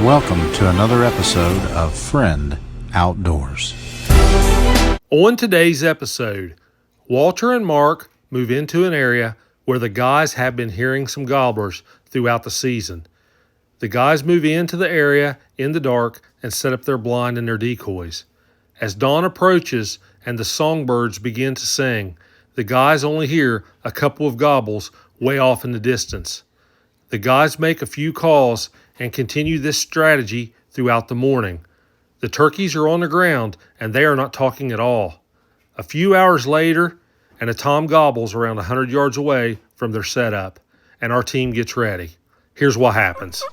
welcome to another episode of Friend Outdoors. On today's episode, Walter and Mark move into an area where the guys have been hearing some gobblers throughout the season. The guys move into the area in the dark and set up their blind and their decoys. As dawn approaches and the songbirds begin to sing, the guys only hear a couple of gobbles way off in the distance. The guys make a few calls and continue this strategy throughout the morning. The turkeys are on the ground and they are not talking at all. A few hours later, and a tom gobbles around 100 yards away from their setup, and our team gets ready. Here's what happens.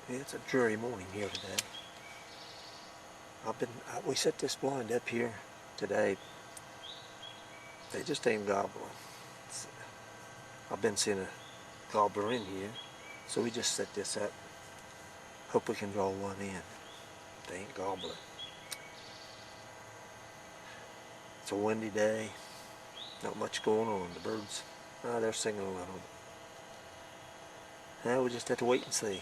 It's a dreary morning here today. We set this blind up here today. They just ain't gobbling. I've been seeing a gobbler in here, so we just set this up. Hope we can draw one in. They ain't gobbling. It's a windy day. Not much going on. The birds, they're singing a little. Now we just have to wait and see.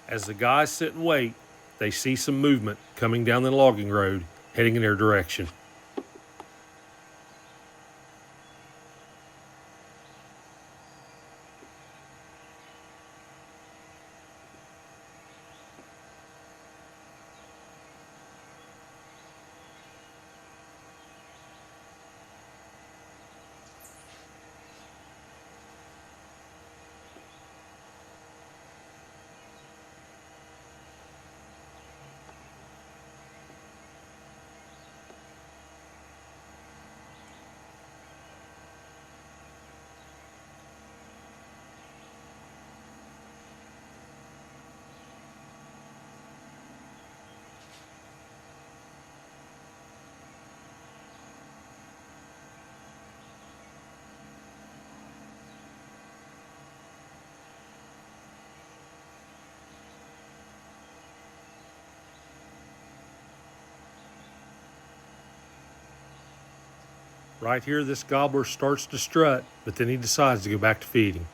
As the guys sit and wait, they see some movement coming down the logging road, heading in their direction. Right here, this gobbler starts to strut, but then he decides to go back to feeding.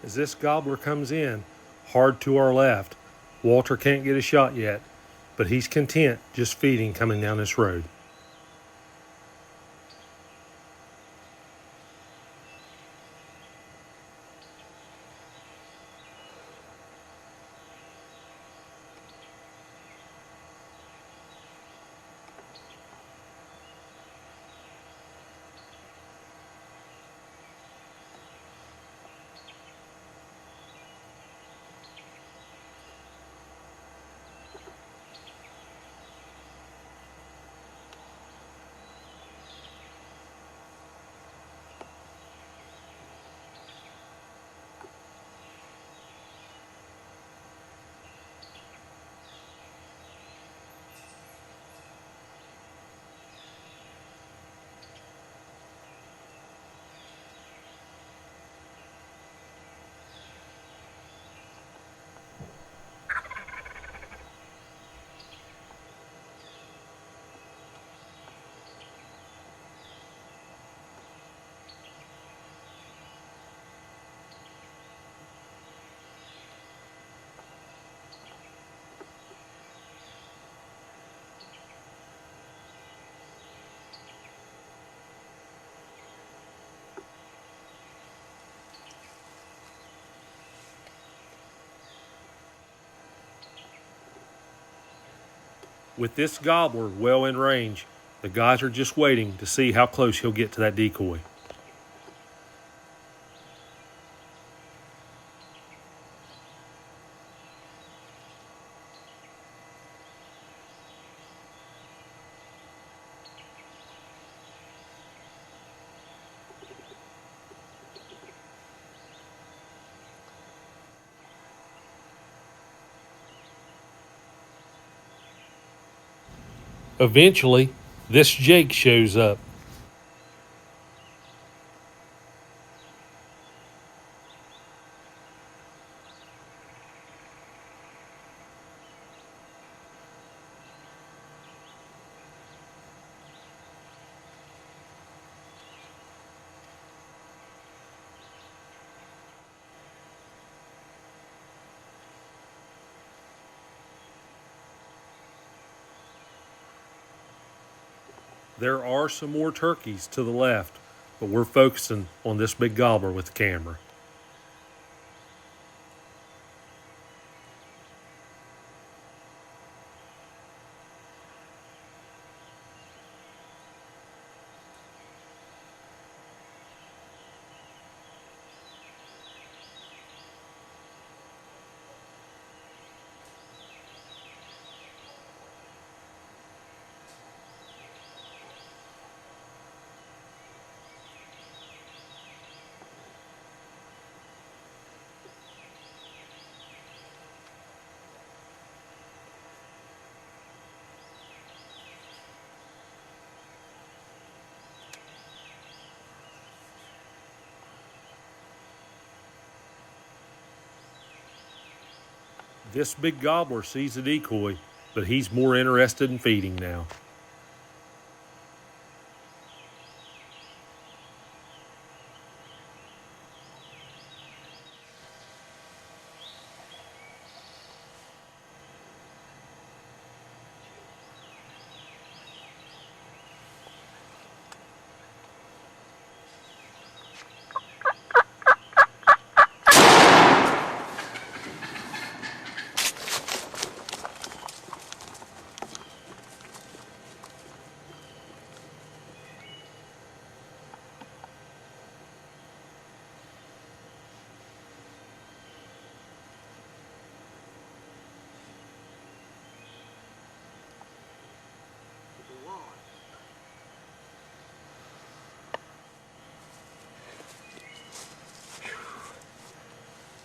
as this gobbler comes in, hard to our left. Walter can't get a shot yet, but he's content just feeding coming down this road. With this gobbler well in range, the guys are just waiting to see how close he'll get to that decoy. Eventually, this Jake shows up. There are some more turkeys to the left, but we're focusing on this big gobbler with the camera. This big gobbler sees a decoy, but he's more interested in feeding now.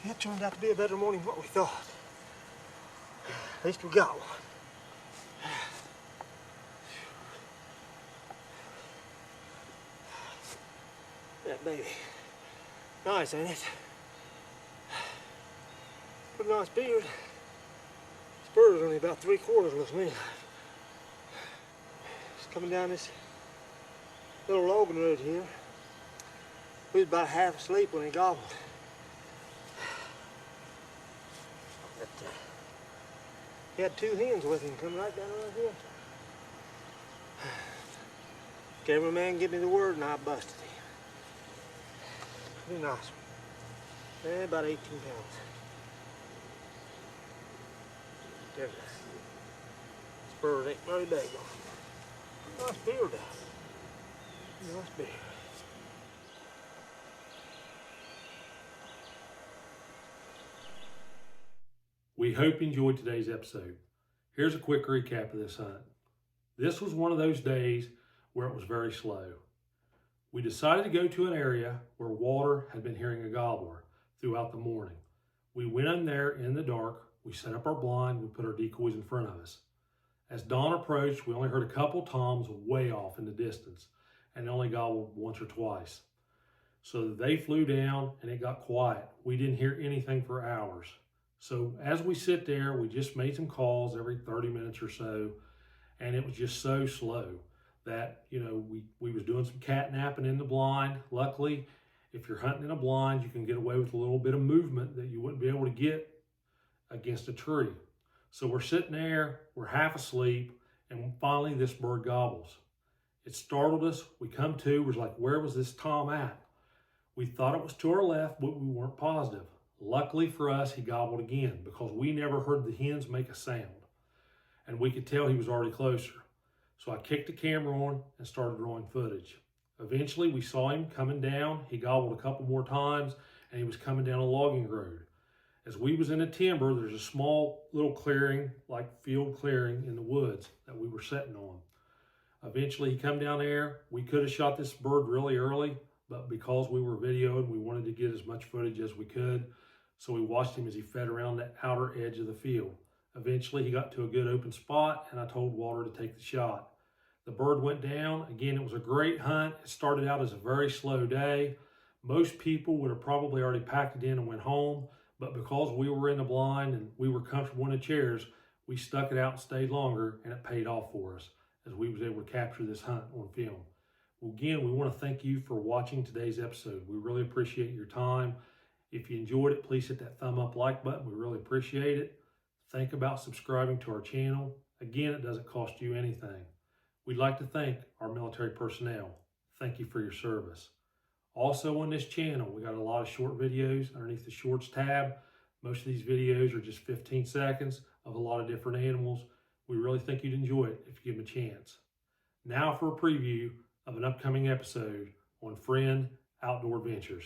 It turned out to be a better morning than what we thought. At least we got one. That baby. Nice, ain't it? Pretty nice beard. Spurs only about 3/4, looks to me like. Just coming down this little logging road here. We was about half asleep when he gobbled. He had 2 hens with him, come right down around here. Cameraman give me the word and I busted him. Pretty nice one. Eh, about 18 pounds. There it is. Spurs ain't very big on. Nice beard though. Nice beard. We hope you enjoyed today's episode. Here's a quick recap of this hunt. This was one of those days where it was very slow. We decided to go to an area where Walter had been hearing a gobbler throughout the morning. We went in there in the dark, we set up our blind, we put our decoys in front of us. As dawn approached, we only heard a couple toms way off in the distance and only gobbled once or twice. So they flew down and it got quiet. We didn't hear anything for hours. So as we sit there, we just made some calls every 30 minutes or so, and it was just so slow that, we was doing some cat napping in the blind. Luckily, if you're hunting in a blind, you can get away with a little bit of movement that you wouldn't be able to get against a tree. So we're sitting there, we're half asleep, and finally this bird gobbles. It startled us. We come to, we're like, where was this tom at? We thought it was to our left, but we weren't positive. Luckily for us, he gobbled again because we never heard the hens make a sound. And we could tell he was already closer. So I kicked the camera on and started drawing footage. Eventually, we saw him coming down. He gobbled a couple more times, and he was coming down a logging road. As we was in the timber, there's a small little clearing, like field clearing in the woods that we were sitting on. Eventually, he come down there. We could have shot this bird really early, but because we were videoing, we wanted to get as much footage as we could. So we watched him as he fed around the outer edge of the field. Eventually, he got to a good open spot, and I told Walter to take the shot. The bird went down. Again, it was a great hunt. It started out as a very slow day. Most people would have probably already packed it in and went home, but because we were in the blind and we were comfortable in the chairs, we stuck it out and stayed longer, and it paid off for us as we was able to capture this hunt on film. Well, again, we want to thank you for watching today's episode. We really appreciate your time. If you enjoyed it, please hit that thumb up like button. We really appreciate it. Think about subscribing to our channel. Again, it doesn't cost you anything. We'd like to thank our military personnel. Thank you for your service. Also on this channel, we got a lot of short videos underneath the shorts tab. Most of these videos are just 15 seconds of a lot of different animals. We really think you'd enjoy it if you give them a chance. Now for a preview of an upcoming episode on Friend Outdoor Adventures.